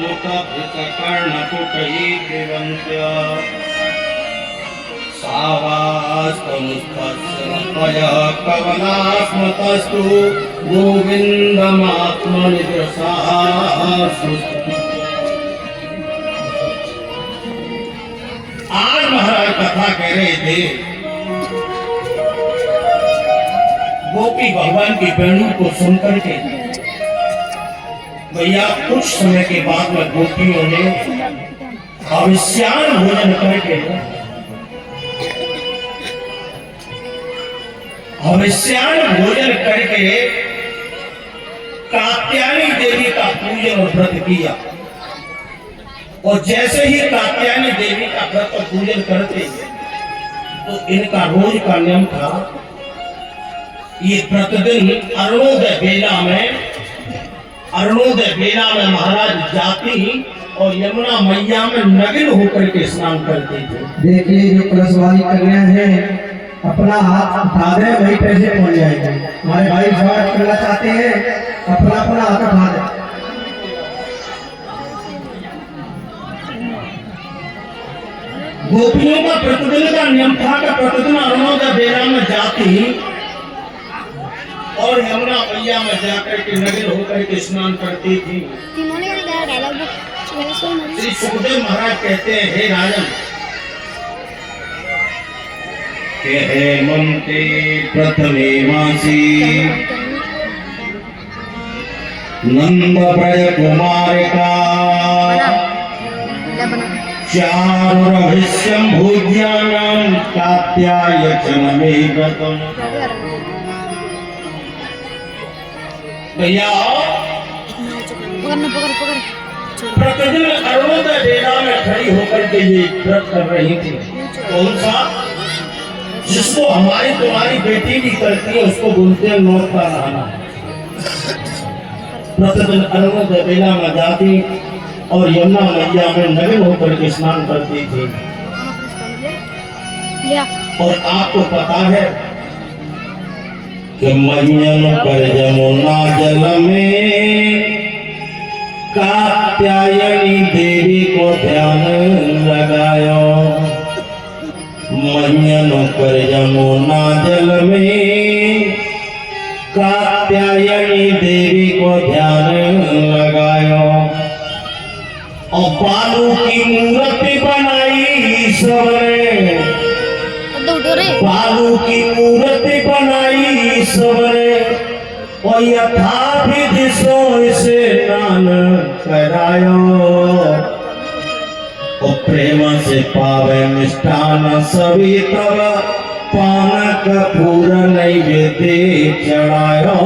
मुखभितकर्णपुटैर्दिवन्त्य सावास्तमुस्तस्रपयः कवलास्मतस्तु गोविन्दमात्मनिदृशास्तु। आज महाराज कथा कह रहे थे, गोपी भगवान की वेणु को सुनकर के भैया कुछ समय के बाद में गोपियों ने अविष्यान भोजन करके कात्यायनी देवी का पूजन और व्रत किया। और जैसे ही कात्यायनी देवी का व्रत और पूजन करते तो इनका रोज का नियम था, ये प्रतिदिन अरुणोदय बेला में महाराज जाती और यमुना मैया में नग्न होकर के स्नान करते थे। देखिए जो कलशवाली कन्या है, अपना हाथ उठा दे, वही पैसे पहुंच जाएंगे। हमारे भाई स्वागत करना चाहते हैं, अपना अपना हाथ उठा दे। गोपियों का प्रतिदिन का नियम था कि प्रतिदिन अरुणोदय बेला में जाती और यमुना मैया में जाकर के नग्न होकर के स्नान करती थी। श्री सुखदेव महाराज कहते हैं, हे राजन, हेमंते प्रथमे मासी नंद ब्रज कुमारिका चारुरभिष्यं भोज्यानां कात्यायनमे व्रतम्। भैया प्रतिदिन अरुणोदय बेला में खड़ी होकर के ये व्रत कर रही थी। कौन सा? जिसको हमारी तुम्हारी बेटी भी करती है, उसको बोलते हैं नौत का नहाना। प्रतिदिन अरुणोदय बेला में जाती और यमुना मैया में नग्न होकर के स्नान करती थी। और आपको पता है कि मह्यन पर यमुना जल में कात्यायनी देवी को ध्यान लगायो। मह्यन पर यमुना जल में कात्यायनी देवी को ध्यान लगायो। और बालू की मूर्ति बनाई ईश्वरे, बालू की मूर्ति बनाई ईश्वरे, और यथाविधि सो इसे स्नान करायो। और प्रेम से पावे मिष्ठान सभी तब पान कपूर नैवेद्य चढ़ायो।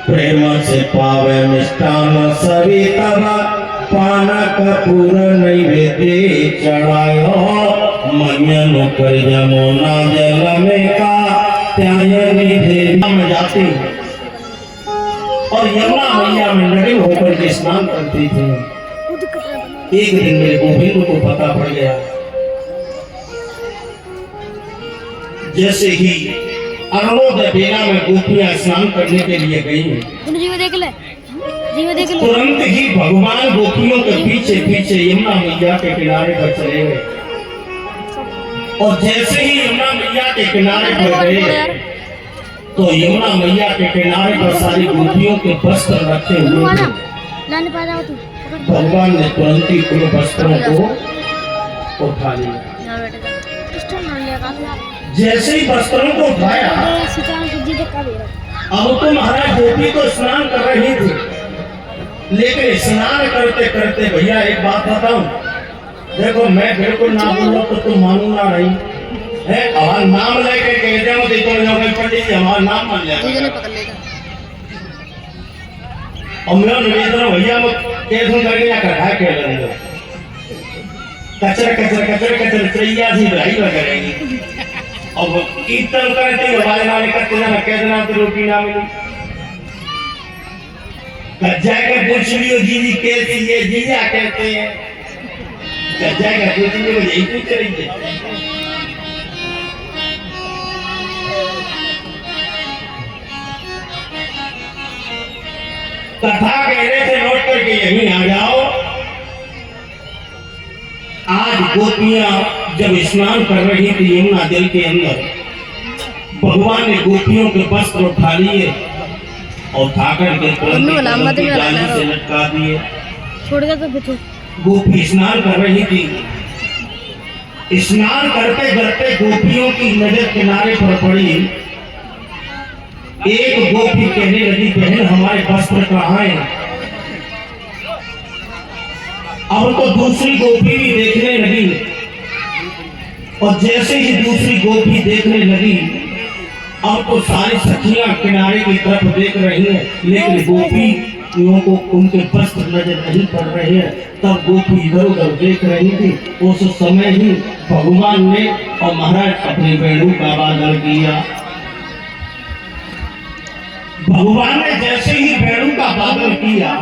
प्रेम से पावे मिष्ठान सभी तब पान कपूर नैवेद्य चढ़ायो। मह्यन पर यमुना जल में कात्यायनी देवी में जाती और यमुना मैया में नग्न होकर के स्नान करती थी। एक दिन मेरे गोविंद को पता पड़ गया। जैसे ही अरुणोदय बेला में गोपियां स्नान करने के लिए गई, तुरंत ही भगवान गोपियों के पीछे पीछे यमुना मैया के किनारे पर चले गए। और जैसे ही यमुना मैया के किनारे पर गए तो यमुना मैया के किनारे पर सारी गोपियों के वस्त्र रखे हुए थे। भगवान ने तुरंत ही उन वस्त्रों को उठा लिया। जैसे ही वस्त्रों को उठाया, अब तो महाराज गोपी तो स्नान कर रही थी, लेकिन स्नान करते करते भैया एक बात बताऊं, देखो मैं बिल्कुल ना बोलो तो तुम मानूंगा नहीं है। हमारा नाम लेके कह जाओ देखो पंडित जी हमारा नाम मान जाए। और मैं निवेदन भैया कैसे करके ना कढ़ा के लेंगे कचर कचर कचर कचर चैया सी भाई वगैरह। अब कीर्तन करते हमारे नाम करते ना कहना तो रोटी ना मिली। कज्जा के पूछ लियो जीजी कैसी है, जीजा कहते हैं। कज्जा का पूछ लियो यही पूछ रही है। कथा कहने से लौट करके यहीं आ जाओ। गोपियां जब स्नान कर रही थी यमुना जल के अंदर, भगवान ने गोपियों के वस्त्र उठा लिए और उठाकर के तुरंत जाली से लटका दिए। छोड़ गया तो फिर गोपी स्नान कर रही थी। स्नान करते करते गोपियों की नजर किनारे पर पड़ी। एक गोपी कहने लगी, बहन हमारे वस्त्र कहाँ हैं? अब तो दूसरी गोपी भी देखने लगी और जैसे ही दूसरी गोपी देखने लगी, अब तो सारी सखियां किनारे की तरफ देख रही हैं, लेकिन गोपियों को उनके वस्त्र नजर नहीं पड़ रहे हैं। तब गोपी इधर उधर देख रही थी। उस समय ही भगवान ने और महाराज अपने वेणु का वादन किया। भगवान ने जैसे ही वेणु का वादन किया,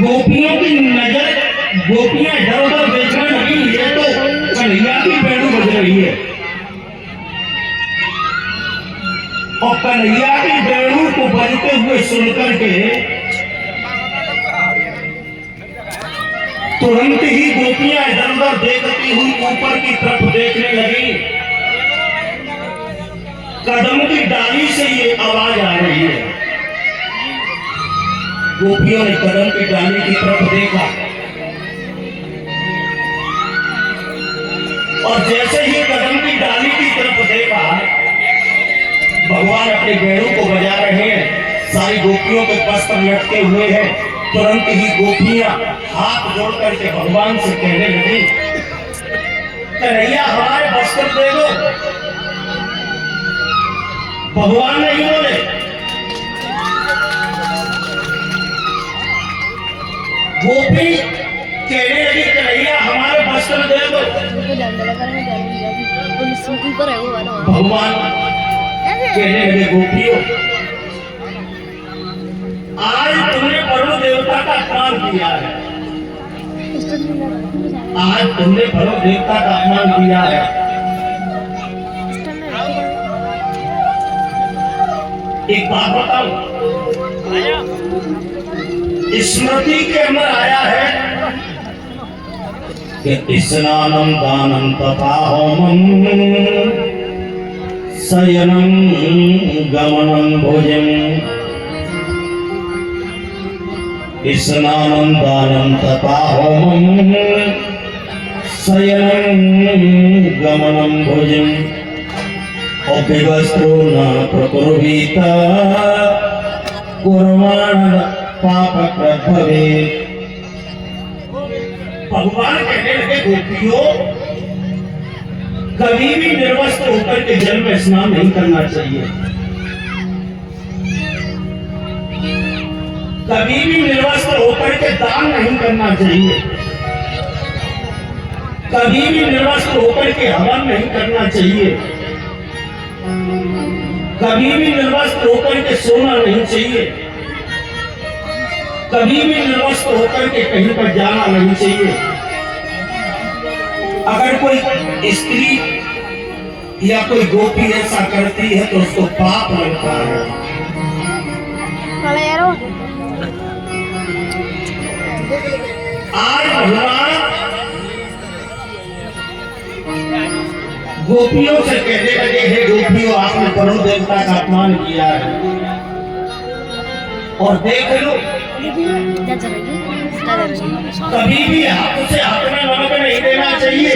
गोपियों की नजर, गोपियां इधर उधर देखने लगी, ये तो कन्हैया की वेणु बज रही है। और कन्हैया की वेणु को बजते हुए सुनकर के तुरंत ही गोपियां इधर उधर देखती हुई ऊपर की तरफ देखने लगी। कदम की डाली से ये आवाज आ रही है। गोपियों ने कदम की डाली की तरफ देखा और जैसे ही कदम की डाली की तरफ देखा, भगवान अपने वेणु को बजा रहे हैं। सारी गोपियों के वस्त्र लटके हुए हैं। तुरंत ही गोपियां हाथ जोड़ करके भगवान से कहने लगी, कन्हैया हमारे वस्त्र दे दो। भगवान नहीं बोले, गोपी कहने लगी, कन्हैया हमारे वस्त्र दे दो। भगवान कहने लगे, गोपियों आज तुमने वरुण देवता का अपमान किया है। आज तुमने वरुण देवता का अपमान किया है। एक बात बताओ, स्मृति के अंदर आया है कि स्नानम दानम तथा होमम शयनम गमनम भोजन। स्नानम दानम तथा होमम शयनम गमनम भोजन। अभिवस्त्रो न प्रकुर्वीत कुर्वाण पाप प्रभवे। भगवान कहने लगे, गोपियों कभी भी निर्वस्त्र होकर के जल में स्नान नहीं करना चाहिए। कभी भी निर्वस्त्र होकर के दान नहीं करना चाहिए। कभी भी निर्वस्त्र होकर के हवन नहीं करना चाहिए। कभी भी निर्वस्त्र होकर के सोना नहीं चाहिए। कभी भी निर्वस्त्र होकर के कहीं पर जाना नहीं चाहिए। अगर कोई स्त्री या कोई गोपी ऐसा करती है तो उसको पाप लगता है। आज भगवान गोपियों से कहने लगे, हे गोपियों आपने वरुण देवता का अपमान किया है और देख लो कभी भी हाथ से हाथ में नमक नहीं देना चाहिए।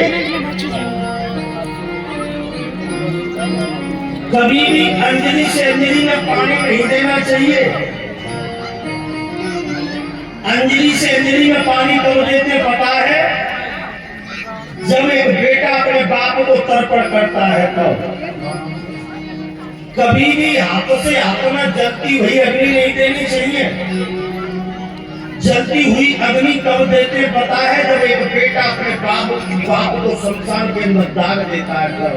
कभी भी अंजलि से अंजलि में पानी नहीं देना चाहिए। अंजलि से अंजलि में पानी कब देते पता है? जब एक बेटा अपने बाप को तर्पण करता है तब। कभी भी हाथ से हाथ में जलती हुई अग्नि नहीं देनी चाहिए। जलती हुई अग्नि कब देते पता है? जब एक बेटा अपने बाप को शमशान के अंदर दाग देता है तब।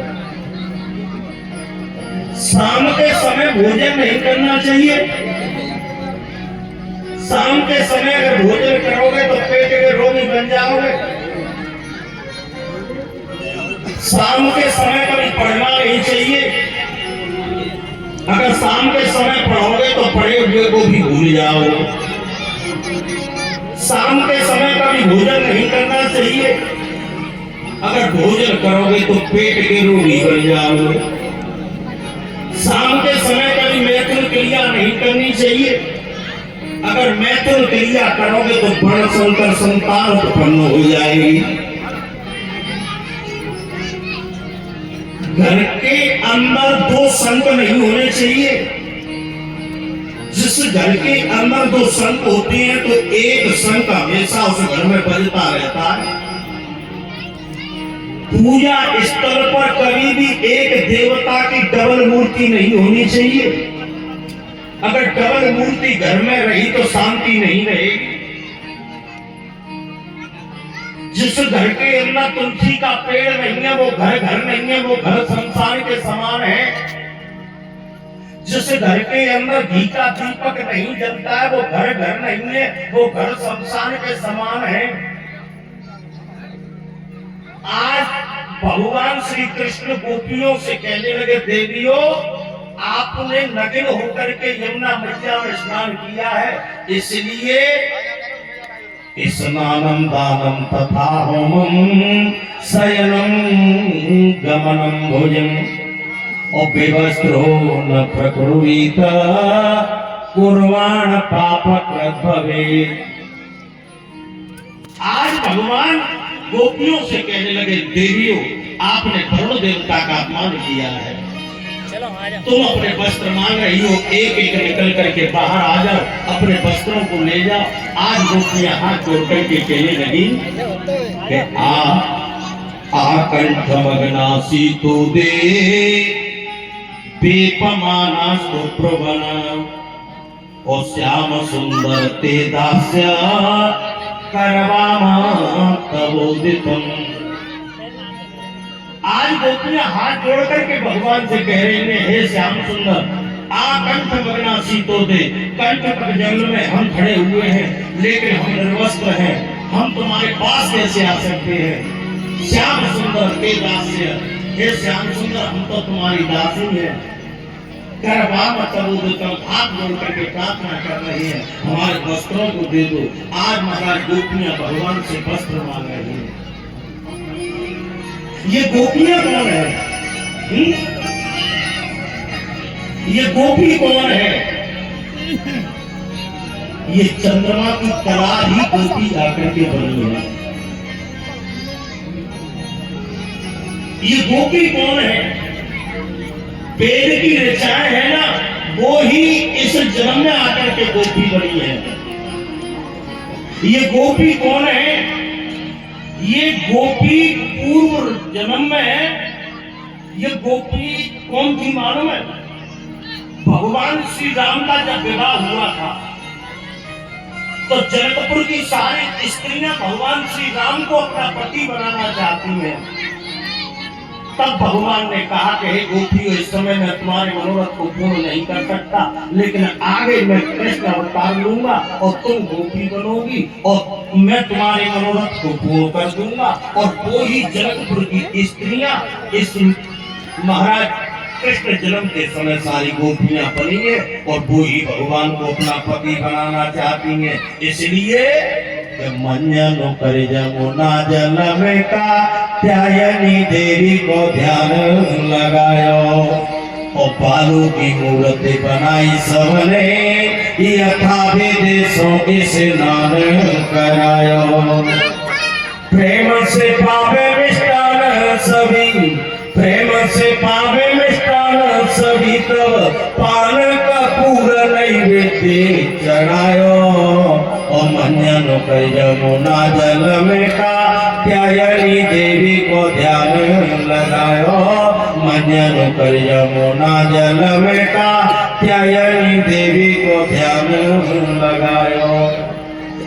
शाम के समय भोजन नहीं करना चाहिए। शाम के समय अगर भोजन करोगे तो पेट के रोगी बन जाओगे। शाम के समय कभी पढ़ना नहीं चाहिए। अगर शाम के समय पढ़ोगे तो पड़े हुए को भी भूल जाओ। शाम के समय का भी भोजन नहीं करना चाहिए। अगर भोजन करोगे तो पेट के रोगी बन जाओगे। शाम के समय का भी मैथुन क्रिया नहीं करनी चाहिए। अगर मैथुन क्रिया करोगे तो बड़ संकर संतान उत्पन्न हो जाएगी। घर के अंदर दो संग नहीं होने चाहिए। जिस घर के अंदर दो संग होते हैं तो एक संग हमेशा उस घर में बजता रहता है। पूजा स्थल पर कभी भी एक देवता की डबल मूर्ति नहीं होनी चाहिए। अगर डबल मूर्ति घर में रही तो शांति नहीं रहेगी। जिस घर के अंदर तुलसी का पेड़ नहीं है वो घर नहीं है, वो घर संसार के समान है। जिस घर के अंदर घी का दीपक नहीं जलता है वो घर नहीं है, वो घर शमशान के समान है। आज भगवान श्री कृष्ण गोपियों से कहने लगे, देवियों आपने नग्न होकर के यमुना मैया में स्नान किया है, इसलिए स्नानम दानम तथा होमम शयनम गमनम भोजन और बेवस्त्रो न प्रकुरुत कुर्वाण पापकृत भवेत्। आज भगवान गोपियों से कहने लगे, देवियों आपने वरुण देवता का अपमान किया है, तुम अपने वस्त्र मांग रही हो, एक एक निकल करके बाहर आ जाओ, अपने वस्त्रों को ले जाओ। आज गोपियां हाथ जोड़ करके कहने लगी कि आकंठ मग्नासी तो दे पेपमानास्तु प्रवन और श्याम सुंदर ते दास्य करवामा तवोदितम। आज गोपियां हाथ जोड़ करके भगवान से कह रही हैं, हे श्याम सुंदर कंठ मग्नासी तो दे, कंठ तक जंगल में हम खड़े हुए हैं लेकिन हम निर्वस्त्र हैं, हम तुम्हारे पास कैसे आ सकते हैं। श्याम सुंदर के दास्य, हे श्याम सुंदर हम तो तुम्हारी दासी हैं। करवामा तवोदितम, हाथ जोड़ करके प्रार्थना कर रही है, हमारे वस्त्रों को दे दो। आज महाराज गोपियां भगवान से वस्त्र मांग रही है। ये गोपियां कौन है? ये गोपी कौन है? ये चंद्रमा की कला ही गोपी आकर के बनी है। ये गोपी कौन है? वेद की ऋचाएं है ना, वो ही इस जन्म में आकर के गोपी बनी है। ये गोपी कौन है? ये गोपी पूर्व जन्म में ये गोपी कौन थी मालूम है? भगवान श्री राम का जब विवाह हुआ था तो जनकपुर की सारी स्त्रियां भगवान श्री राम को अपना पति बनाना चाहती हैं। तब भगवान ने कहा कि हे गोपियों, इस समय मैं तुम्हारे मनोरथ को पूर्ण नहीं कर सकता, लेकिन आगे मैं कृष्ण अवतार लूंगा और तुम गोपी बनोगी और मैं तुम्हारे मनोरथ को पूर्ण कर दूंगा। और वो ही जनकपुर की स्त्रियां इस महाराज कृष्ण जन्म के समय सारी गोपियां बनी है और वो ही भगवान को अपना पति बनाना चाहती हैं। इसलिए मंजनो कर जमुना जल में का त्यायनी देवी को ध्यान लगायो और बालू की मूर्ति बनाई सबने यथा विदेशों के स्नान करायो। प्रेम से पावे मिष्टान सभी, प्रेम से पावे मिष्टान सभी, तब पान कपूर नैवेद्य चढ़ायो और मंजन कर जमुना जल में का त्यायनी देवी को ध्यान लगायो। मंजन कर जमुना जल में का त्यायनी देवी को ध्यान लगायो।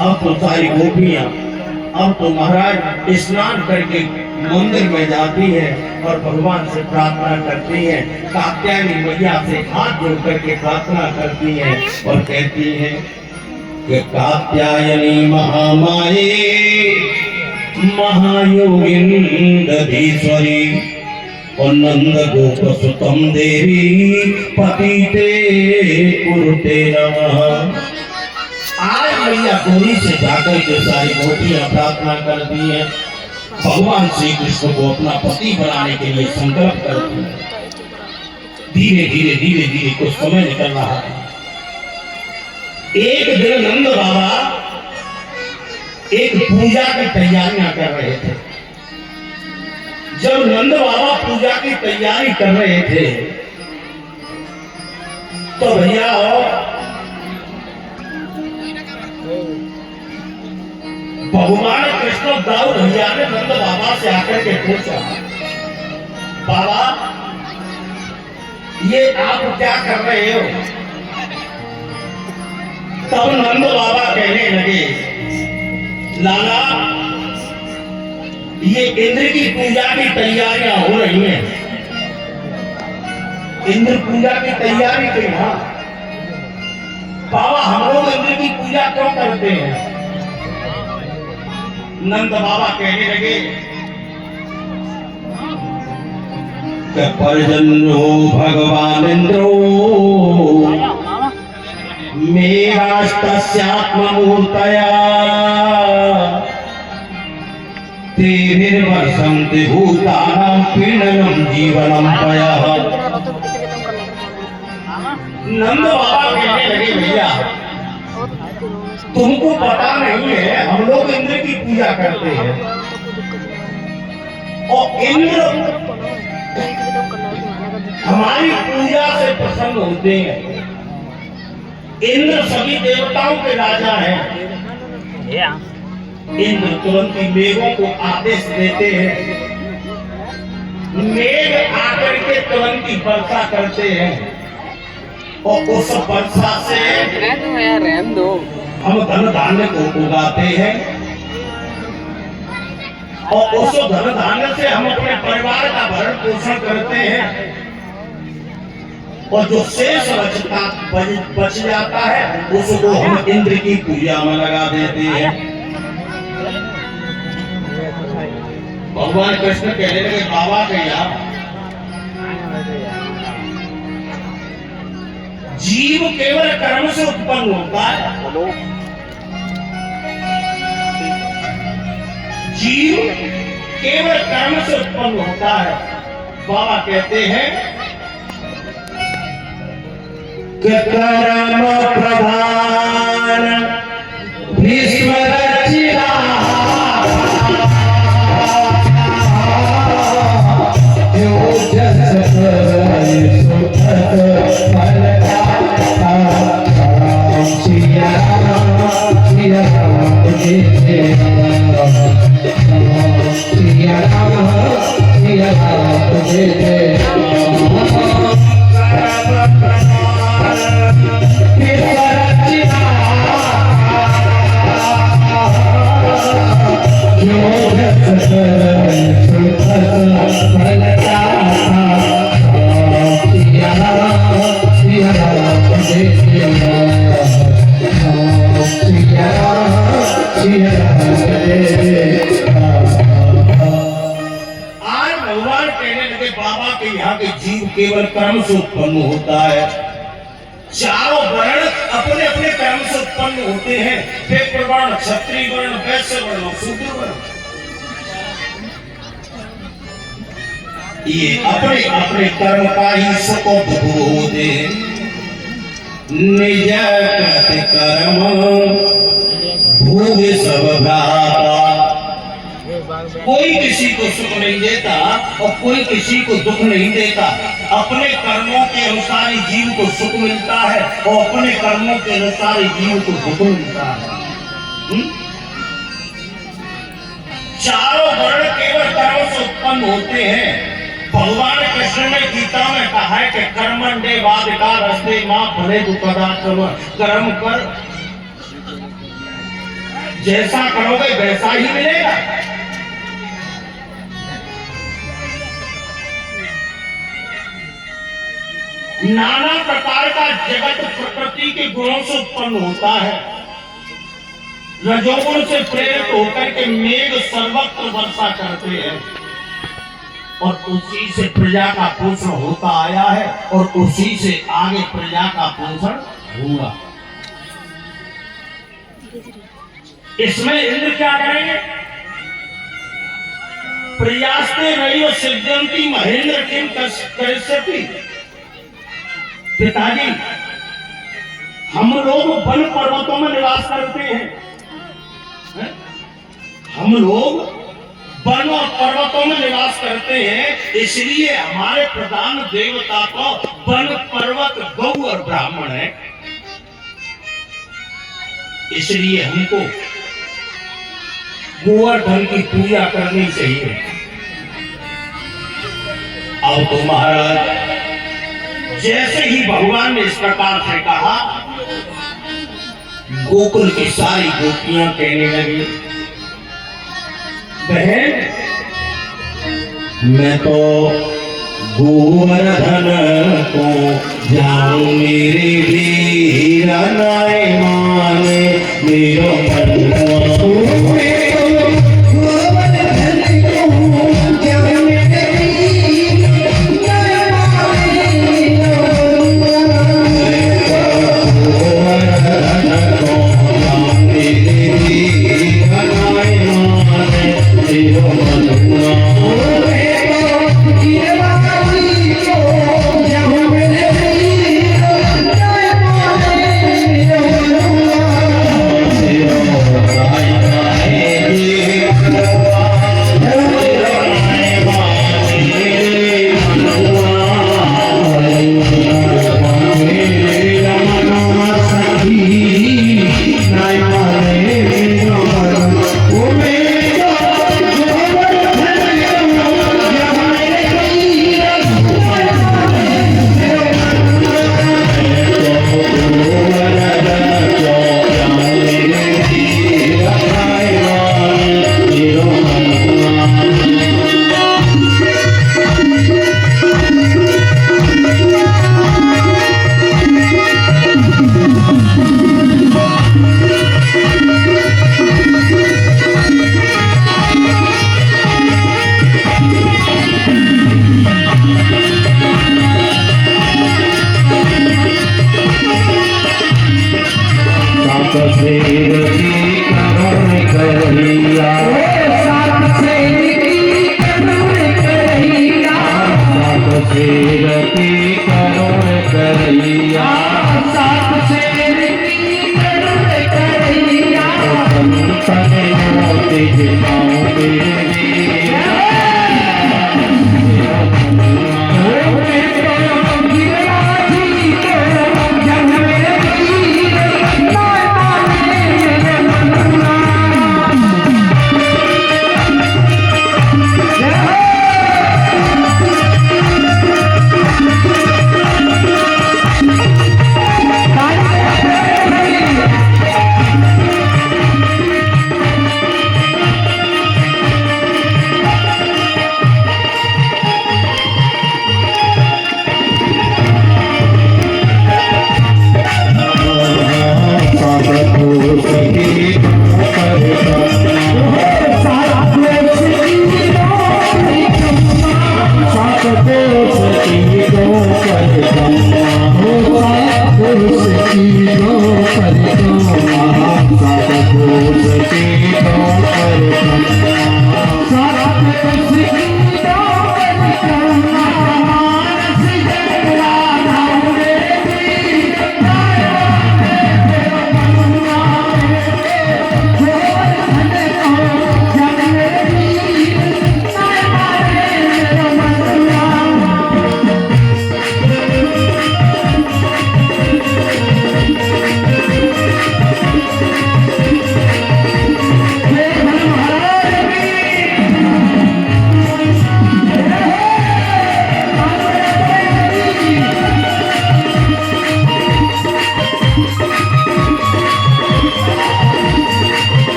अब तो सारी गोपियां अब तो महाराज स्नान करके मंदिर में जाती है और भगवान से प्रार्थना करती है। कात्यायनी मैया से हाथ जोड़ करके प्रार्थना करती है और कहती है कि कात्यायनी महामाये महायोगिनी दधीश्वरी और नंद गोप सुतम देवी पतिते कुरुते नमः। आज मैया गौरी से जाकर के सारी गोपियां प्रार्थना कर दी है, भगवान श्री कृष्ण को अपना पति बनाने के लिए संकल्प कर दिया। धीरे धीरे धीरे धीरे कुछ समय निकल रहा है। एक दिन नंद बाबा एक पूजा की तैयारियां कर रहे थे। जब नंद बाबा पूजा की तैयारी कर रहे थे तो भैया भगवान कृष्ण दाऊ भैया ने नंद बाबा से आकर के पूछा, बाबा ये आप क्या कर रहे हो? तब नंद बाबा कहने लगे, लाला ये इंद्र की पूजा की तैयारियां हो रही हैं। इंद्र पूजा की तैयारी क्यों? हाँ बाबा हम लोग इंद्र की पूजा क्यों करते हैं? नंद बाबा कहने लगे, पर्जन्यो भगवान इंद्रो मेरास्तस्यात्ममूर्तया तेभिर्वर्षन्ति भूतानां पीडनं जीवनं पयः। नंद बाबा कहने लगे, भैया तुमको पता नहीं है हम लोग इंद्र की पूजा करते हैं और इंद्र हमारी पूजा से प्रसन्न होते हैं। इंद्र सभी देवताओं के राजा हैं। इंद्र तुरंत ही मेघों को आदेश देते हैं, मेघ आकर के तुरंत ही वर्षा करते हैं और उस वर्षा से हम धन धान्य को उगाते हैं और उस धन धान्य से हम अपने परिवार का भरण पोषण करते हैं और जो शेष बच जाता है उसको हम इंद्र की पूजा में लगा देते हैं। भगवान कृष्ण कहने लगे, बाबा भैया जीव केवल कर्म से उत्पन्न होता है। जीव केवल कर्म से उत्पन्न होता है। बाबा कहते हैं कि कर्म प्रधान भीष्म रचिता जो जस केवल कर्म से उत्पन्न होता है। चारों वर्ण अपने अपने कर्म से उत्पन्न होते हैं। विप्र वर्ण, क्षत्रिय वर्ण, वैश्य वर्ण, शूद्र वर्ण, ये अपने अपने कर्म का ही सुख होते। निज कर्म भोग सब भ्राता। कोई किसी को सुख नहीं देता और कोई किसी को दुख नहीं देता। अपने कर्मों के अनुसार ही जीव को सुख मिलता है और अपने कर्मों के अनुसार ही जीव को दुख मिलता है। चारों वर्ण केवल कर्म से उत्पन्न होते हैं। भगवान कृष्ण ने गीता में कहा है कि कर्मण्डे वाधिकारस्ते मां फलेषु कदाचन। कर्म कर, जैसा करोगे वैसा ही मिलेगा। नाना प्रकार का जगत प्रकृति के गुणों से उत्पन्न होता है। रजोगुण से प्रेरित होकर के मेघ सर्वत्र वर्षा करते हैं। और उसी से प्रजा का पोषण होता आया है और उसी से आगे प्रजा का पोषण होगा। इसमें इंद्र क्या करेंगे? प्रयास्ते रही और सिद्धंती महेंद्र किम करिष्यति। पिताजी, हम लोग वन पर्वतों में निवास करते हैं, हम लोग वन और पर्वतों में निवास करते हैं, इसलिए हमारे प्रधान देवता तो वन, पर्वत, गौ और ब्राह्मण है। इसलिए हमको गोवर्धन की पूजा करनी चाहिए। अब तो महाराज, जैसे ही भगवान ने इस प्रकार से कहा, गोकुल की सारी गोपियां कहने लगी, बहन मैं तो गोवर्धन को जाऊं, मेरे वीरा नाय माने मेरो मनवा।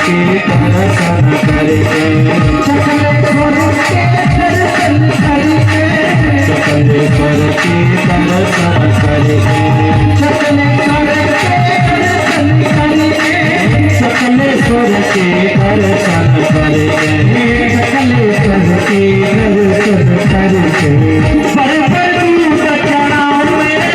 के दर्शन करके सकलेश्वर के दर्शन करके सकलेश्वर के दर्शन करके सकलेश्वर के दर्शन करके पर दूध चढ़ाओ मेरे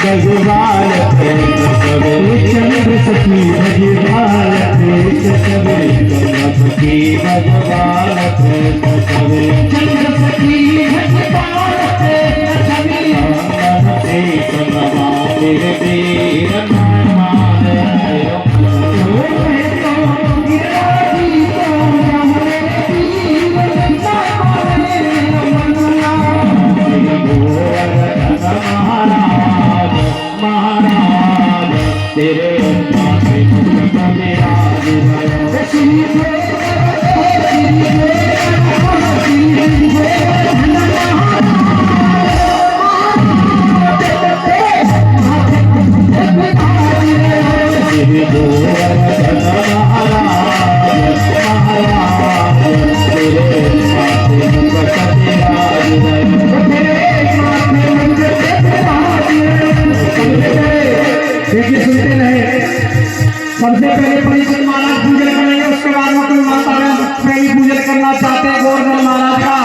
भगवान चंद्र सखी भगवान सखी भगवान चंद्र सखी तेरे पासे मुक्त मेरा सबसे पहले परिचय महाराज पूजन करेंगे, उसके बाद में कोई माता प्रेमी पूजन करना चाहते हैं गोवर्धन महाराज का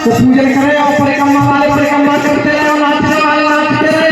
तो पूजन करें और परिक्रमा वाले परिक्रमा करते रहे और नाचने वाले नाचते रहे।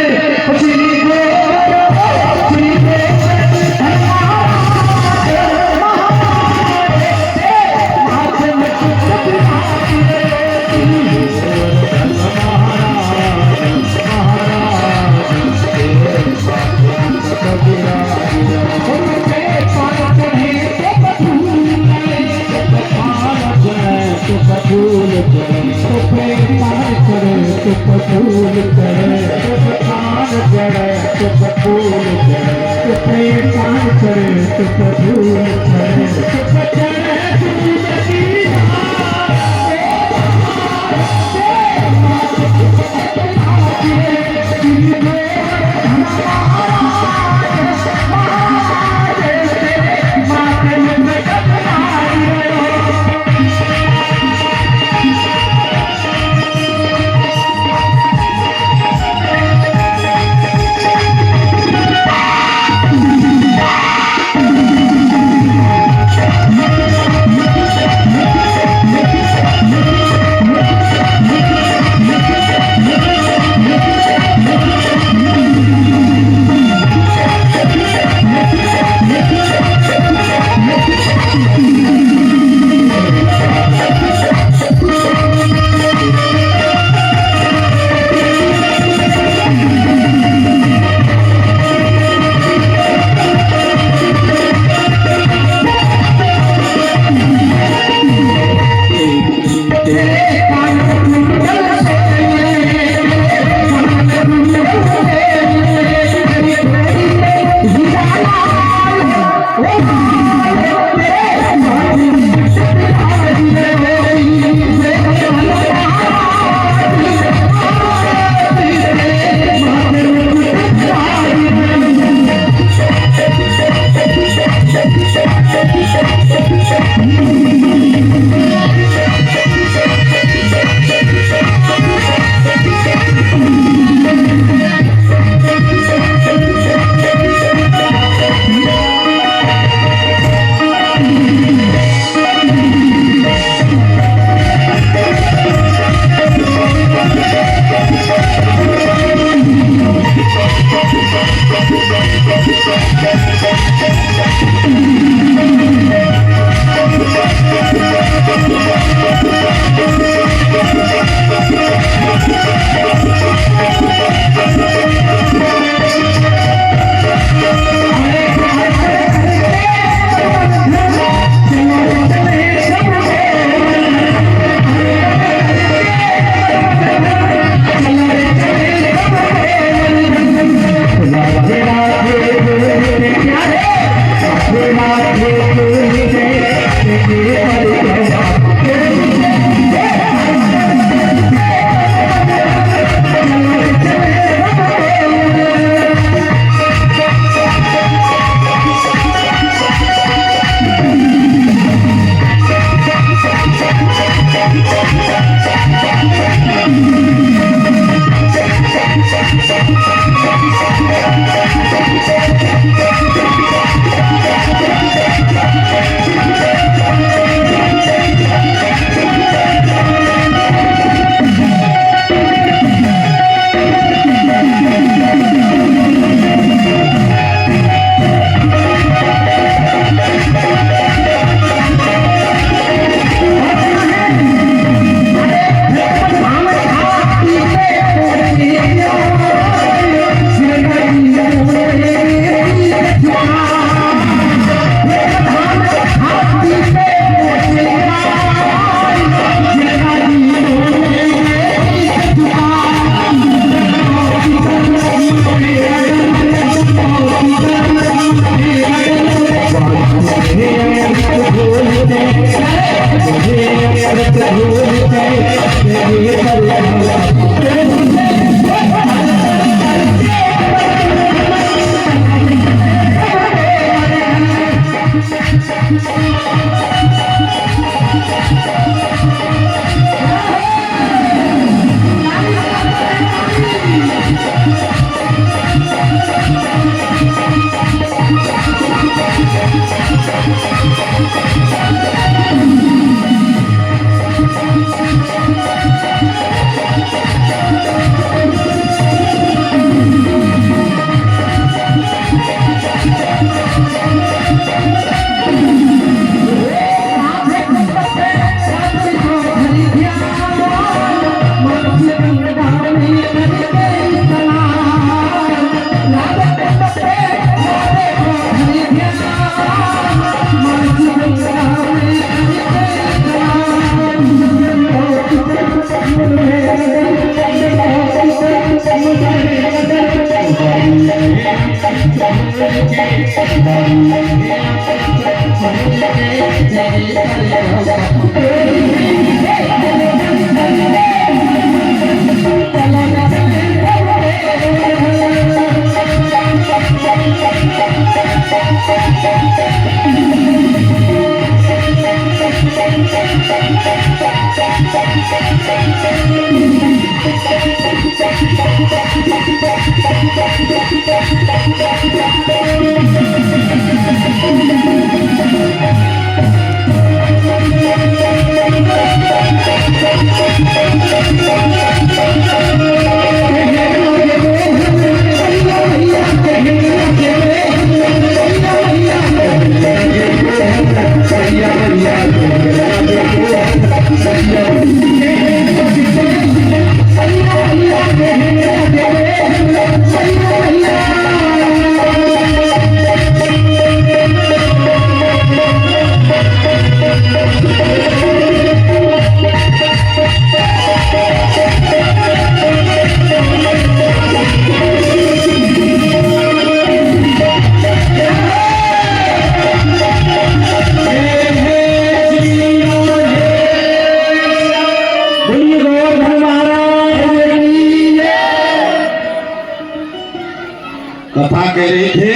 कथा कह रहे थे।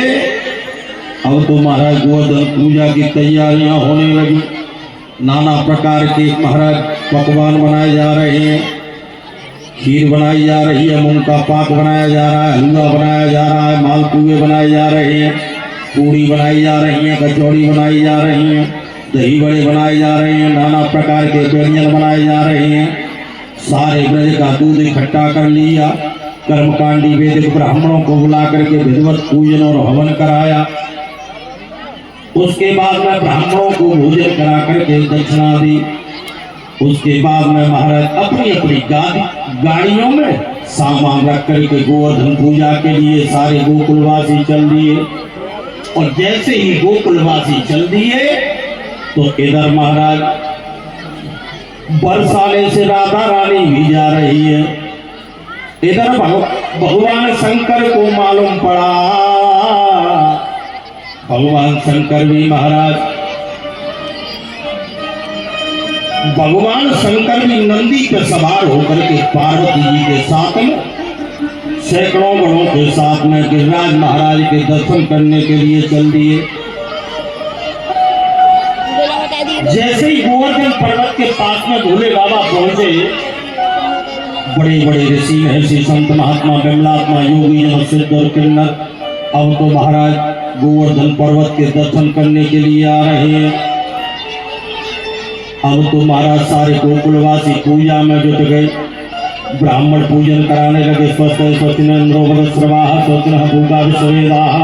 अब तो महाराज गोवर्धन पूजा की तैयारियां होने लगी। नाना प्रकार के महाराज पकवान बनाए जा रहे हैं, खीर बनाई जा रही है, मूंग का पाक बनाया जा रहा है, हलवा बनाया जा रहा है, मालपुए बनाए जा रहे हैं, पूड़ी बनाई जा रही है, कचौड़ी बनाई जा रही है, दही बड़े बनाए जा रहे हैं, नाना प्रकार के व्यंजन बनाए जा रहे हैं। सारे ब्रज का दूध इकट्ठा कर लिया। कर्मकांडी वैदिक ब्राह्मणों को बुला करके विधिवत पूजन और हवन कराया। उसके बाद में ब्राह्मणों को भोजन करा करके दक्षिणा दी। उसके बाद में महाराज अपनी अपनी गाड़ियों में सामान रख करके गोवर्धन पूजा के लिए सारे गोकुलवासी चल दिए। और जैसे ही गोकुलवासी चल दिए तो इधर महाराज बरसाने से राधा रानी भी जा रही है। इधर भगवान शंकर को मालूम पड़ा। भगवान शंकर भी महाराज नंदी पर सवार होकर के पार्वती जी के साथ में सैकड़ों गणों के साथ में गिरिराज महाराज के दर्शन करने के लिए चल दिए। जैसे ही गोवर्धन पर्वत के पास में भोले बाबा पहुंचे, बड़े बड़े ऋषि महर्षि संत महात्मा विमलात्मा योगी जन सिद्ध और किन्नर अब तो महाराज गोवर्धन पर्वत के दर्शन करने के लिए आ रहे हैं। अब तो महाराज सारे गोकुलवासी पूजा में जुट गए। ब्राह्मण पूजन कराने लगे। स्वस्ति न इंद्रो वदस्रवाः स्वस्ति नः पूर्वा विश्ववेदाः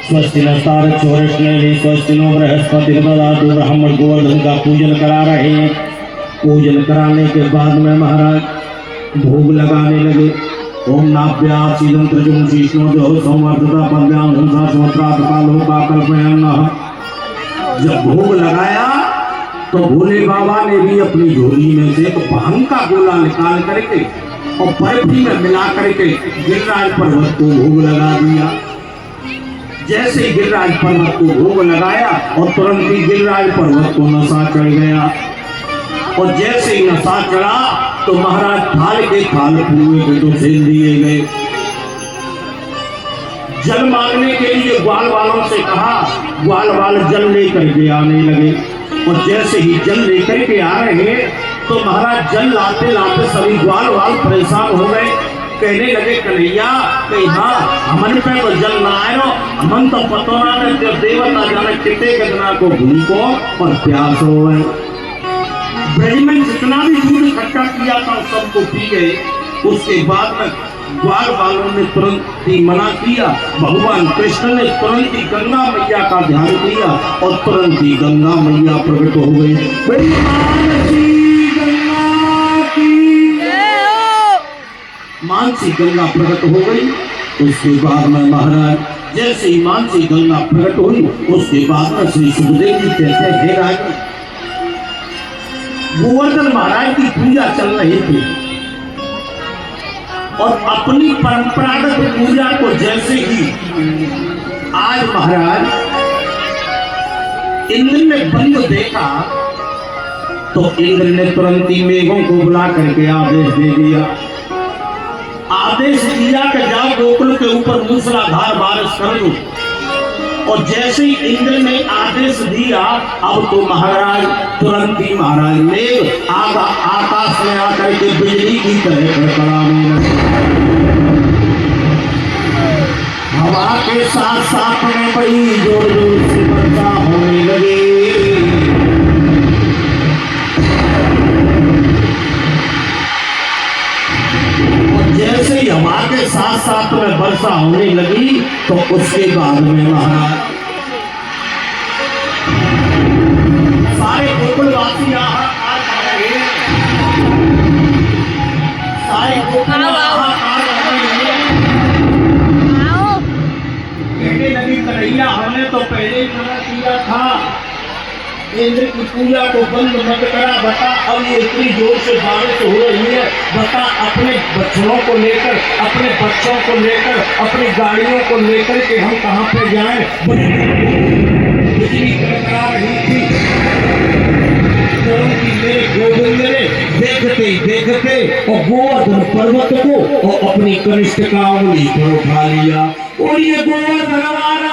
स्वस्ति नस्तारक्षोरिष्णे स्वस्ति नो बृहस्पति ददातु। ब्राह्मण गोवर्धन का पूजन करा रहे हैं। पूजन कराने के बाद में महाराज भोग लगाने लगे। ओम नाभ्या शीलं त्रजुं शीष्णो जो संवर्धता पद्भ्यां हंसा स्वत्रा कालो का कल्पयन्। जब भोग लगाया तो भोले बाबा ने भी अपनी झोली में से एक भांग का गोला निकाल करके और बर्फी में मिला करके गिरिराज पर्वत को भोग लगा दिया। जैसे ही गिरिराज पर्वत को भोग लगाया और तुरंत ही गिरिराज पर्वत को नशा चढ़ गया। और जैसे ही नशा चढ़ा तो महाराज थाल के थाल पूरे को तो फेल दिए गए। जल मांगने के लिए ग्वाल वालों से कहा, ग्वाल वाल जल लेकर के आने लगे। और जैसे ही जल लेकर के आ रहे तो महाराज जल लाते लाते सभी ग्वाल वाल परेशान हो गए। कहने लगे कन्हैया कहीं हाँ हमन पे तो जल ना आयो, हमन तो पतोरा ने देवता जाने कितने गदना को भूखो और प्यास हो गए। ब्रज में जितना भी दूध इकट्ठा किया था सबको पी गए। उसके बाद में ग्वाल वालों ने तुरंत ही मना किया। भगवान कृष्ण ने तुरंत ही गंगा मैया का ध्यान किया और तुरंत ही गंगा मैया प्रकट हो गई। मानसी गंगा प्रकट हो गई। उसके बाद में महाराज जैसे ही मानसी गंगा प्रकट हुई उसके बाद में श्री सुखदेव जी कहते हे राजा, गोवर्धन महाराज की पूजा चल रही थी और अपनी परंपरागत पूजा को जैसे ही आज महाराज इंद्र ने बंद देखा तो इंद्र ने तुरंत ही मेघों को बुला करके आदेश दे दिया। आदेश दिया कि जाओ गोकुल के ऊपर मूसलाधार बारिश कर दो। और जैसे ही इंद्र ने आदेश दिया अब तो महाराज तुरंत ही महाराज मेघ आकाश में आकर के बिजली की तरह कड़कड़ाने लगे। हवा के साथ साथ में बड़ी जोर जोर से वर्षा होने लगी। और जैसे ही हवा के साथ साथ में वर्षा होने लगी तो उसके बाद में महाराज सारे गोकुलवासी सारे कहने लगी कन्हैया हमने तो पहले ही मना किया था इंद्र की पूजा को बंद मत करा। बता अब ये इतनी जोर से बारिश हो रही है, बता अपने बच्चों को लेकर अपनी गाड़ियों को लेकर के हम कहाँ पे जाएं। बिजली कड़कड़ा रही थी। मेरे गोविंद ने देखते और गोवर्धन पर्वत को और अपनी कनिष्ठ का उंगली पर उठा लिया और ये गोवर्धन महाराज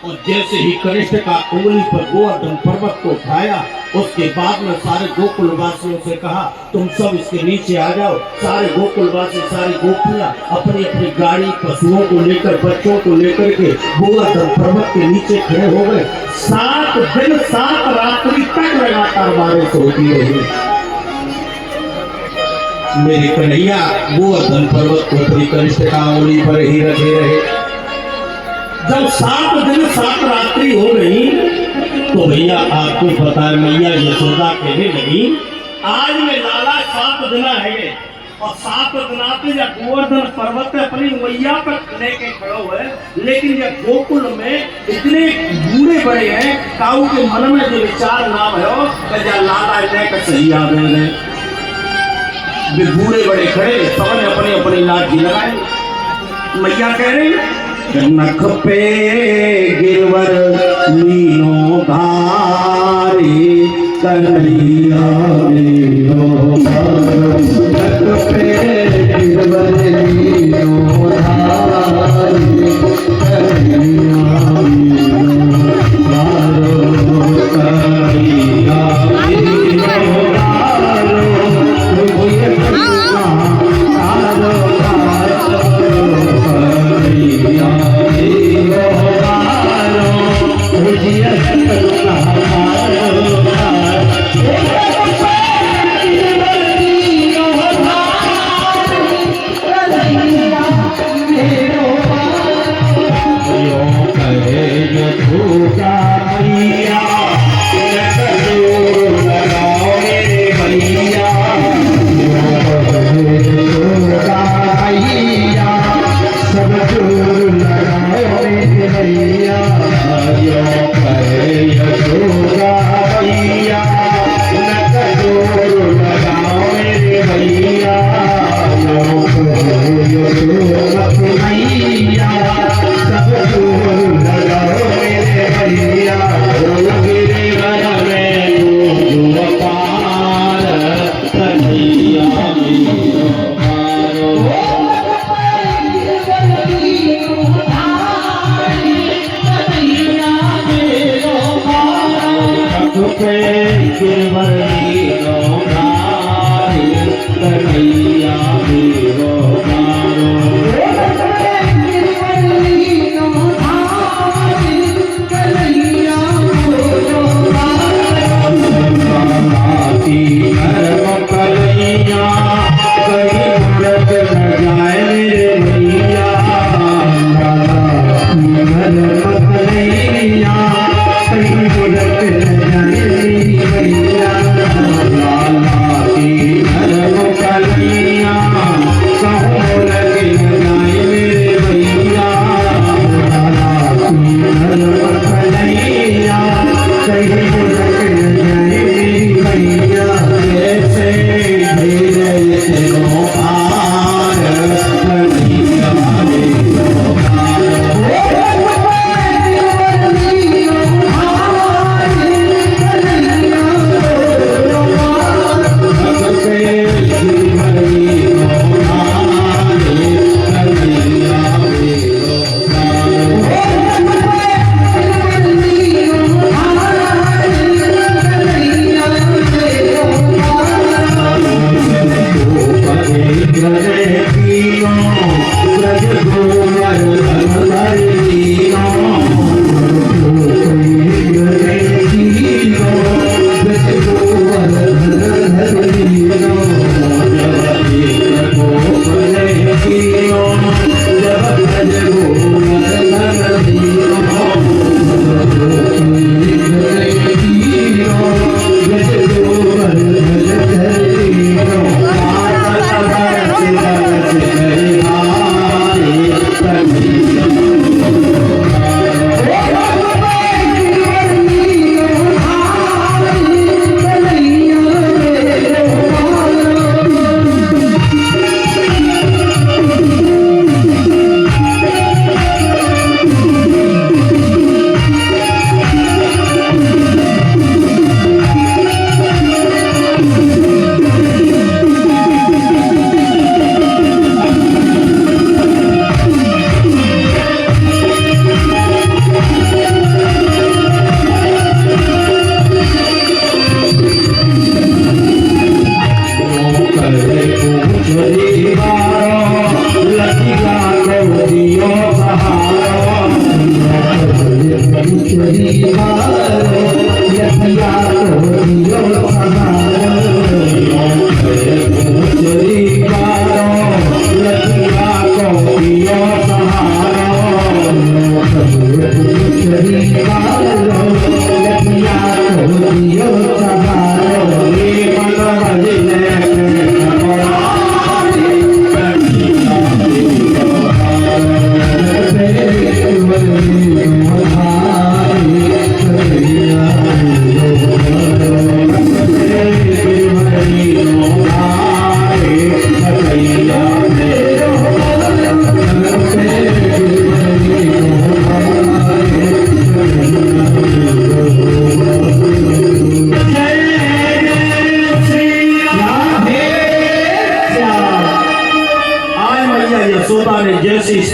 और जैसे ही कनिष्ठ का उंगली पर गोवर्धन पर्वत को उठाया उसके बाद में सारे गोकुलवासियों से कहा तुम सब इसके नीचे आ जाओ। सारे गोकुलवासी सारी गोपियां अपनी अपनी गाड़ी पशुओं को लेकर बच्चों को लेकर के गोवर्धन पर्वत के नीचे खड़े हो गए। 7 दिन 7 रात्रि तक लगातार बारिश होती रही। मेरे कन्हैया गोवर्धन पर्वत को अपनी कनिष्ठ का उंगली पर ही रखे रहे। जब 7 दिन 7 रात्रि हो गई तो भैया आपको पता है मैया यशोदा कहने लगी आज में लाला 7 दिन है और 7 दिना पे जब गोवर्धन पर्वत अपनी मैया पर लेके खड़ो है। लेकिन जब गोकुल में इतने बूढ़े बड़े हैं काऊ के मन में जो विचार नाम है जब लाला का सही आ गए वे बूढ़े बड़े खड़े सबने अपनी अपनी लाठी लगाए। मैया कह रही नख पे गिरवर मीनो धारी कन्हैया मेरो नख पे गिरवर मीनो धारी कन्हैया मेरो कन्हैया कन्हैया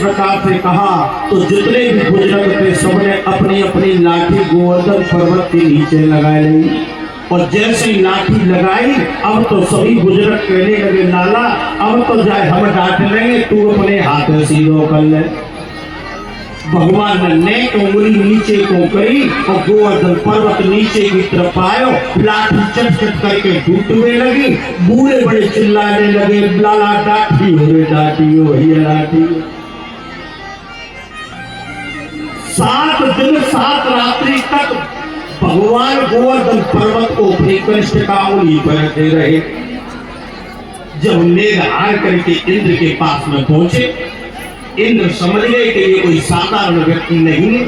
प्रकार से कहा तो जितने भी बुजुर्ग थे सबने अपनी अपनी लाठी गोवर्धन पर्वत के नीचे लगाए ली। और जैसी लाठी लगाई अब तो सभी बुजुर्ग कहने लगे लाला अब तो जाए हम डांट लेंगे, तू अपने हाथ सीधो कर ले। भगवान ने उंगली नीचे को करी और गोवर्धन पर्वत नीचे की तरफ आयो, लाठी चट करके टूटने लगी। बूढ़े बड़े चिल्लाने लगे लाला डाठी हो रे डाठी हो ये लाठी। 7 दिन 7 रात्रि तक भगवान गोवर्धन पर्वत को अपनी कनिष्ठ का उंगली पर रखे रहे। जब मेघ हार करके इंद्र के पास में पहुंचे, इंद्र समझ गए कि ये कोई साधारण व्यक्ति नहीं है।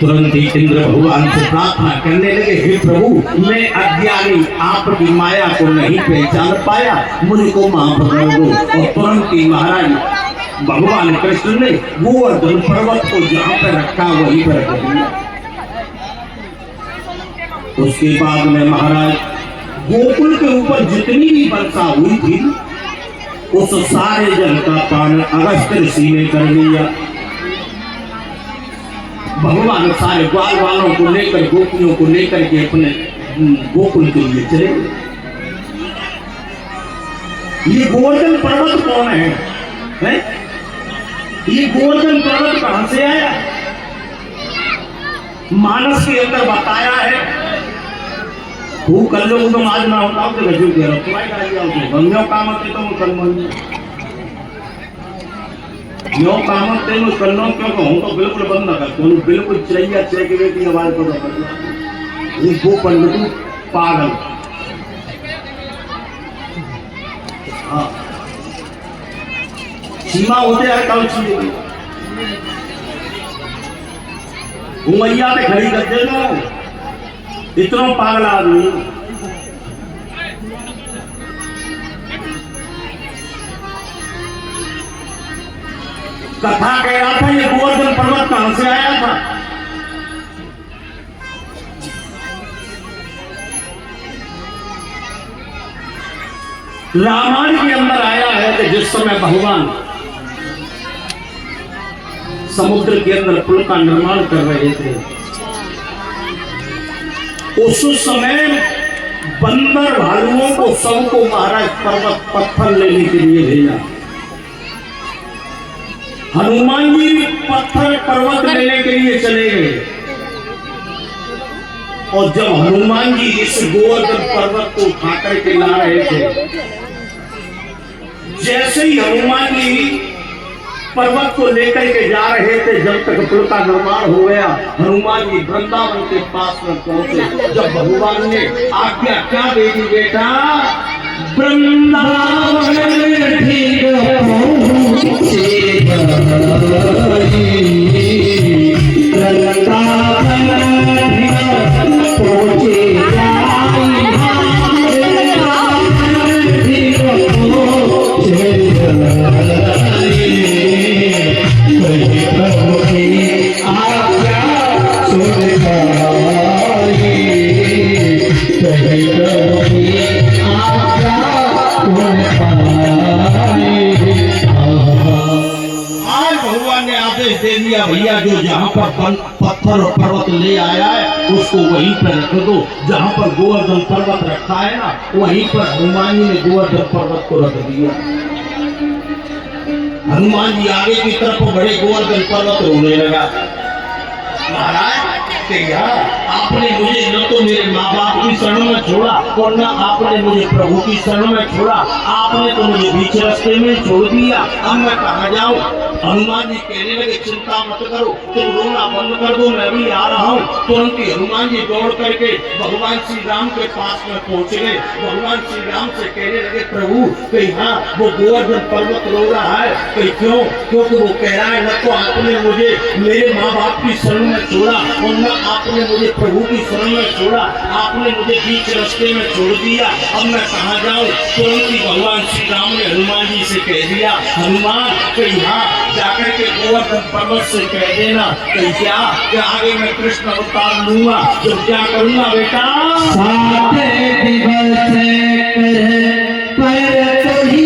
तुरंत ही इंद्र भगवान से प्रार्थना करने लगे, हे प्रभु मैं अज्ञानी आपकी माया को नहीं पहचान पाया, मुझको माफ कर दो। और तुरंत ही महाराज भगवान कृष्ण ने गोवर्धन पर्वत को जहाँ पर रखा वहीं पर रख दिया। उसके बाद में महाराज गोकुल के ऊपर जितनी भी वर्षा हुई थी उस सारे जल का पान अगस्त्य ऋषि ने कर दिया। भगवान सारे ग्वाल वालों को लेकर गोपियों को लेकर के अपने गोकुल के लिए चले। ये गोवर्धन पर्वत कौन है? ये गोवर्धन पर्वत कहां से आया? मानस के अंदर बताया है। तू कर लो तुम आज ना होता हूँ तो गजू कह रहा हूँ तुम्हारी गाड़ी आओ गंगो कामते तो कर लो यो कामते मैं कर लो क्योंकि हूँ तो बिल्कुल बंद ना कर तू बिल्कुल चिड़ैया चिड़के की आवाज को ये वो पंडित पागल। हाँ सीमा होते यार कल चीज घुमैया पे खड़ी कर दे लो इतना पागल आदमी। कथा कह रहा था ये गोवर्धन पर्वत कहां से आया था? रामायण के अंदर आया है कि जिस समय भगवान समुद्र के अंदर पुल का निर्माण कर रहे थे उस समय बंदर भालुओं को सबको महाराज पर्वत पत्थर लेने के लिए भेजा। हनुमान जी पत्थर पर्वत लेने के लिए चले गए और जब हनुमान जी इस गोवर्धन पर्वत को उठा करके ला रहे थे, जैसे ही हनुमान जी पर्वत को लेकर के जा रहे थे, जब तक पुल का निर्माण हो गया हनुमान जी वृंदावन के पास में पहुंचे। जब भगवान ने आज्ञा क्या दे दी बेटा वृंदावन ठीक भैया जो जहाँ पर पत्थर और पर्वत ले आया है उसको वहीं पर रख दो। जहाँ पर गोवर्धन पर्वत रखा है ना वहीं पर हनुमान जी ने गोवर्धन पर्वत को रख दिया। हनुमान जी आगे की तरफ बड़े गोवर्धन पर्वत रोने लगा। महाराज आपने मुझे न तो मेरे माँ बाप की शरण में छोड़ा और न आपने मुझे प्रभु की शरण में छोड़ा, आपने तो मुझे बीच रास्ते में छोड़ दिया। अब मैं कहाँ जाऊँ? हनुमान जी कहने लगे चिंता मत करो, तुम रोना बंद कर दो, मैं भी आ रहा हूँ। तुरंत ही हनुमान जी दौड़ करके भगवान श्री राम के पास में पहुंच गए। भगवान श्री राम से कहने लगे प्रभु कहीं हाँ वो गोवर्धन पर्वत रो रहा है कहीं क्यों? क्योंकि वो कह रहा है न तो आपने मुझे मेरे माँ बाप की शरण में छोड़ा और न आपने मुझे प्रभु की शरण में छोड़ा, आपने मुझे बीच रास्ते में छोड़ दिया। अब मैं कहाँ जाऊँ? तुरंत ही भगवान श्री राम ने हनुमान जी से कह दिया हनुमान कहीं हाँ जाकर के गोवर्धन पर्वत से कह देना कहीं क्या कि आगे मैं कृष्ण अवतार लूंगा। जब क्या करूंगा बेटा पर तो ही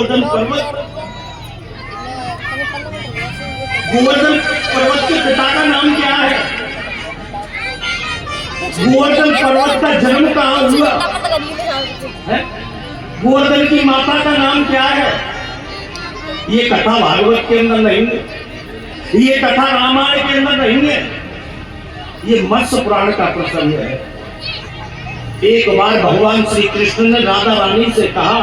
गोवर्धन पर्वत, गोवर्धन पर्वत के पिता का नाम क्या है? गोवर्धन पर्वत का जन्म कहाँ हुआ है? गोवर्धन की माता का नाम क्या है? ये कथा भागवत के अंदर नहीं है, ये कथा रामायण के अंदर नहीं है, ये मत्स्य पुराण का प्रसंग है। एक बार भगवान श्री कृष्ण ने राधा रानी से कहा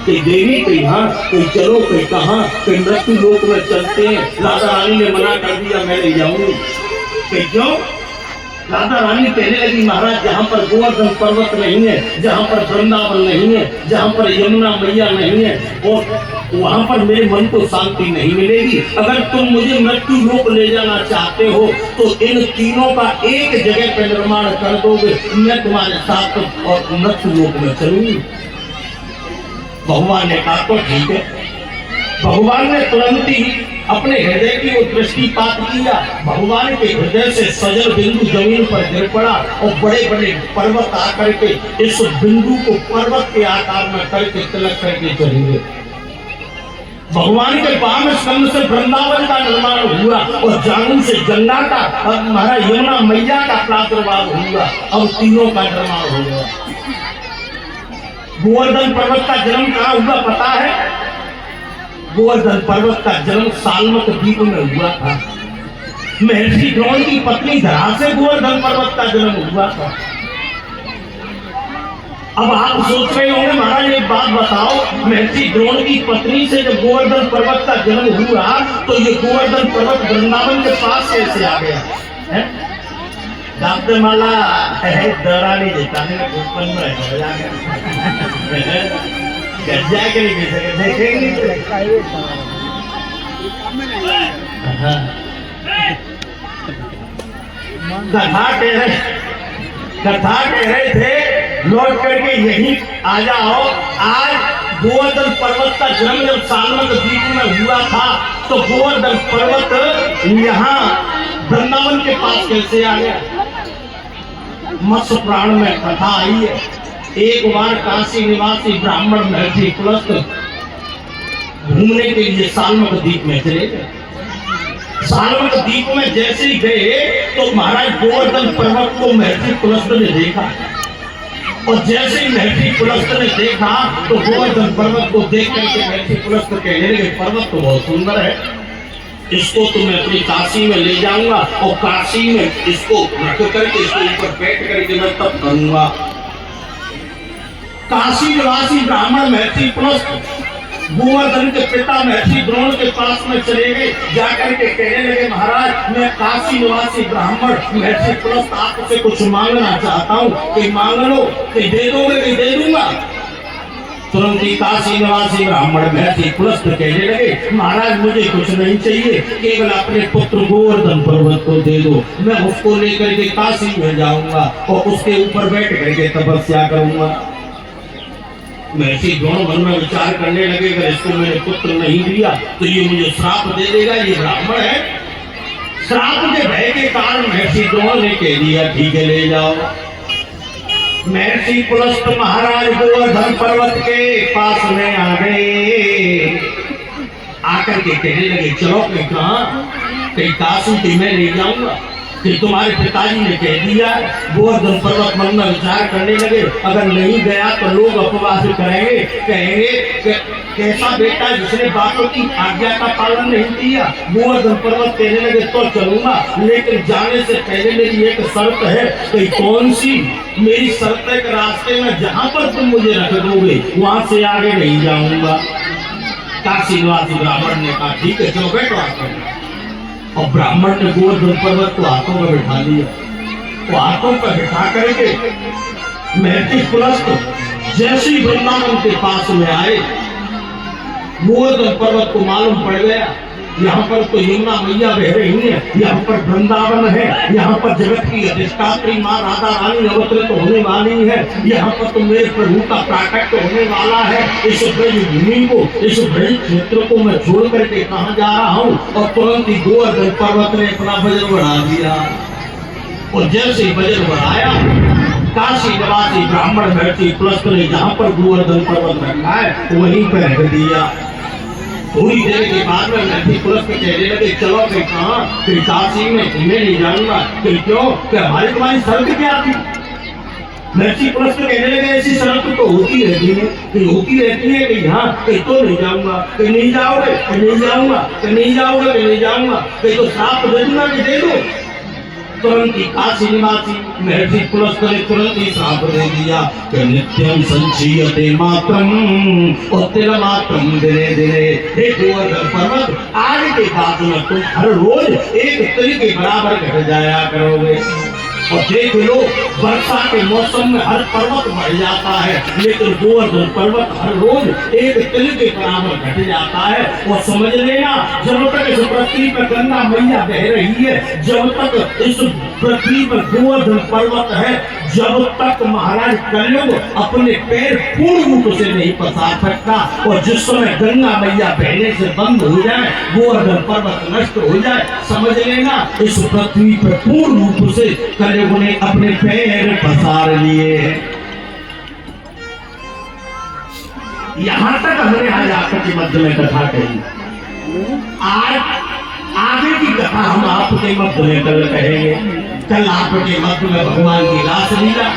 कि देवी कहीं यहाँ, कहीं चलो, कहीं कहाँ, कहीं मृत्यु लोक में चलते हैं। राधा रानी ने मना कर दिया, मैं नहीं जाऊंगी। कहीं क्यों? राधा रानी कहने लगी, महाराज जहाँ पर गोवर्धन पर्वत नहीं है, जहाँ पर वृंदावन नहीं है, जहाँ पर यमुना मैया नहीं है, और वहां पर मेरे मन को शांति नहीं मिलेगी। अगर तुम मुझे मृत्यु लोक ले जाना चाहते हो तो इन तीनों का एक जगह पर निर्माण कर दोगे, मैं तुम्हारे साथ और मृत्यु लोक में चलूंगी। भगवान ने कहा तो ठीक है। भगवान ने तुरंत ही अपने हृदय की वो दृष्टिपात किया। भगवान के हृदय से सजल बिंदु जमीन पर गिर पड़ा और बड़े बड़े पर्वत आकर के इस बिंदु को पर्वत के आकार में करके तिलक करके चले गए। भगवान के पावन स्कंद से वृंदावन का निर्माण हुआ और जामुन से गंगा का और महाराज यमुना मैया का प्रादुर्भाव हुआ। अब तीनों का निर्माण हो गया। गोवर्धन पर्वत का जन्म कहाँ हुआ पता है? गोवर्धन पर्वत का जन्म सालमत द्वीप में हुआ था। महर्षि द्रोण की पत्नी धरा से गोवर्धन पर्वत का जन्म हुआ था। अब आप सोच रहे होंगे महाराज एक बात बताओ, महर्षि द्रोण की पत्नी से जब गोवर्धन पर्वत का जन्म हुआ तो ये गोवर्धन पर्वत वृंदावन के पास कैसे आ गया है? दामते माला है दरानी जेठानी का उत्पन्न हो गया। गज्जा के नहीं कह सके, देखेंगे कथा कह रहे थे लौट करके यही आ जाओ। आज गोवर्धन पर्वत का जन्म जब सालमत द्वीप में हुआ था तो गोवर्धन पर्वत यहाँ वृंदावन के पास कैसे आ गया? मत्स्य पुराण में कथा आई है। एक बार काशी निवासी ब्राह्मण महर्षि पुलस्त घूमने के लिए सालमत द्वीप में चले गए। सालमत द्वीप में जैसे ही गए तो महाराज गोवर्धन पर्वत को महर्षि पुलस्त ने देखा और जैसे ही महर्षि पुलस्त ने देखा तो गोवर्धन पर्वत को देख करके महर्षि पुलस्त कहने लगे, पर्वत तो बहुत सुंदर है, इसको तो मैं अपनी काशी में ले जाऊंगा और काशी में इसको रख करके इसके ऊपर बैठ करके मैं तब करूंगा। काशी निवासी ब्राह्मण महर्षि पुलस्त गोवर्धन के पिता महर्षि द्रोण के पास में चले गए। जाकर के कहने लगे, महाराज मैं काशी निवासी ब्राह्मण महर्षि पुलस्त आपसे कुछ मांगना चाहता हूँ, कि मांग लो, कि दे दोगे कि दे दूंगा। तुरंत ही काशी निवासी ब्राह्मण महर्षि पुलस्त कहने लगे, महाराज मुझे कुछ नहीं चाहिए, केवल अपने पुत्र गोवर्धन पर्वत को दे दो, मैं उसको लेकर के काशी में जाऊंगा और उसके ऊपर बैठ करके तपस्या करूंगा। महर्षि द्रोण मन में विचार करने लगे, अगर इसको मैंने पुत्र नहीं दिया तो ये मुझे श्राप दे देगा, ये ब्राह्मण है। श्राप के भय के कारण महर्षि द्रोण ने कह दिया, ठीक है ले जाओ। महर्षि पुलस्त महाराज गोवर्धन पर्वत के पास में आ गए। आकर के कहने लगे, चलो कहीं कहाँ, कहीं काशी की मैं ले जाऊंगा, कि तुम्हारे पिताजी ने कह दिया। गोवर्धन पर्वत मन में विचार करने लगे, अगर नहीं गया तो लोग अपवास करेंगे, कहेंगे कैसा बेटा जिसने बातों की आज्ञा का पालन नहीं किया। गोवर्धन पर्वत कहने लगे, तो चलूंगा, लेकिन जाने से पहले मेरी एक शर्त है। कि कौन सी? मेरी शर्त है कि रास्ते में जहां पर तुम मुझे रख दोगे वहां से आगे नहीं जाऊंगा। काशी निवासी ब्राह्मण ने कहा, ठीक है चलो बैठो आकर। और ब्राह्मण ने गोवर्धन पर्वत को हाथों में बिठा लिया। तो हाथों पर बिठा करके महर्षि पुलस्त जैसे ही वृंदावन के पास में आए, गोवर्धन पर्वत को मालूम पड़ गया यहाँ पर तो यमुना मैया बह रही है, यहाँ पर वृंदावन है, यहाँ पर जगत की अधिष्ठात्री माँ राधा रानी अवतरित होने वाली है, यहाँ पर तो मेरे प्रभु का प्राकट्य होने वाला है। इस ब्रज भूमि को, इस ब्रज क्षेत्र को मैं छोड़ करके कहाँ जा रहा हूँ? और तुरंत ही गोवर्धन पर्वत ने अपना वजन बढ़ा दिया। और जैसे ही वजन बढ़ाया, काशी निवासी ब्राह्मण महर्षि पुलस्त ने जहाँ पर गोवर्धन पर्वत रखा है वहीं पर रख दिया। थोड़ी देर के बाद में मैं भी पुलिस को कहने लगे चलो कहीं कहाँ कहीं काशी में तुम्हें नहीं जाऊंगा कहीं क्यों क्या हमारी तुम्हारी शर्त क्या थी नर्सी पुलिस को कहने लगे ऐसी शर्त तो होती रहती है कहीं होती रहती है कि हाँ कहीं तो नहीं जाऊंगा कहीं नहीं जाओगे कहीं नहीं जाऊंगा कहीं नहीं जाओगे कहीं नहीं जाऊंगा कहीं तो साफ दे दूंगा कि दे दो तुरंत ही काशी निवासी महर्षि पुलस्कर ने तुरंत ही साफ दे दिया कि नित्यम संचीयते मात्रम और तिल मात्रम दिने दिने हे गोवर्धन पर्वत आज के बाद में तुम हर रोज एक तिल के बराबर घट जाया करोगे और देख लो वर्षा के मौसम में हर पर्वत बढ़ जाता है लेकिन गोवर्धन पर्वत हर रोज एक तिल के बराबर घट जाता है और समझ लेना जब तक इस पृथ्वी पर गंगा मैया बह रही है जब तक इस पृथ्वी पर गोवर्धन पर्वत है जब तक महाराज कलयुग अपने पैर पूर्ण रूप से नहीं पसार सकता और जिस समय गंगा मैया बहने से बंद हो जाए गोवर्धन पर्वत नष्ट हो जाए समझ लेना इस पृथ्वी पर पूर्ण रूप से कलयुग ने अपने पैर पसार लिए हैं। यहां तक हमने आज आपके मध्य में कथा कही आज आगे की कथा हम आपके मध्य में कल कहेंगे कल आपके मध्य में भगवान की रासलीला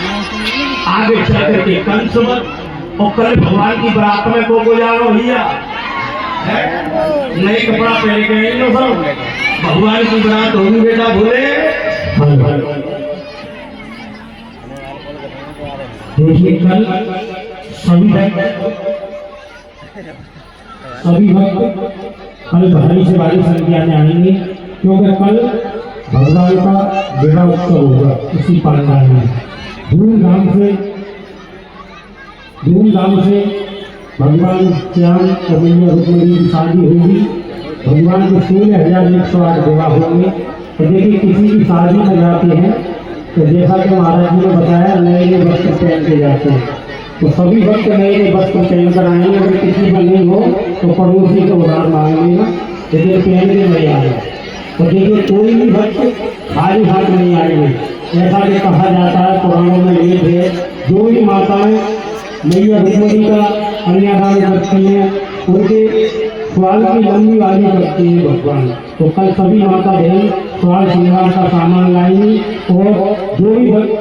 आगे चलकर के कंसवत और कल भगवान की बरात में को जाओ भैया नए कपड़ा पहन के आएंगे सब भगवान की बरात होगी बेटा भोले देखिए कल सभी भक्त कल भारी से भारी संख्या में आएंगे क्योंकि कल भगवान का विवाह उत्सव होगा इसी पंडाल में धूमधाम से भगवान श्याम कन्हैया रुक्मिणी की शादी होगी भगवान के 16,108 विवाह होंगे। तो देखिए किसी की शादी में जाते हैं तो जैसा कि महाराज जी ने बताया नए नए वस्त्र पहन के जाते हैं तो सभी भक्त नए नए वस्त्र पहन कर आएंगे अगर किसी का नहीं हो तो पड़ोसी को उधार मांगेगा लेकिन पहन के नहीं आएगा। तो देखिए कोई भी भक्त खाली हाथ नहीं आएंगे ऐसा कि कहा जाता है पुराणों में लेख है जो भी माताएं मैया रुक्मिणी का कन्यादान करती हैं उनके स्वाल की लंबी वाली करती है भगवान। तो कल सभी माता बहन स्वाल श्रृंगार का सामान लाएंगी और जो भी भक्त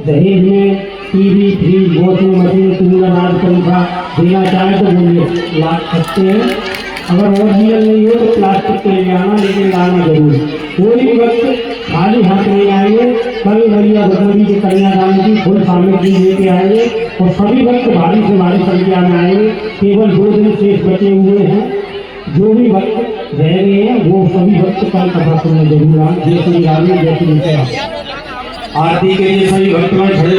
दहेज में TV fridge washing machine cooler राज पंखा देना चाहे तो बोलिए ला सकते हैं। अगर ओरिजिनल नहीं हो तो प्लास्टिक के ले आना लेकिन लाना जरूर। कोई भी वक्त खाली हाथ नहीं आएंगे कल मैया रुक्मिणी के कन्यादान की फुल सामग्री लेके आएंगे और सभी वक्त भारी से भारी संख्या में आएंगे। केवल 2 दिन शेष बचे हुए हैं जो भी भक्त रह गए हैं वो सभी भक्त कल कथा सुनने जरूर आए। जय श्री राम जय श्री राम। आरती के लिए सभी भक्तगण खड़े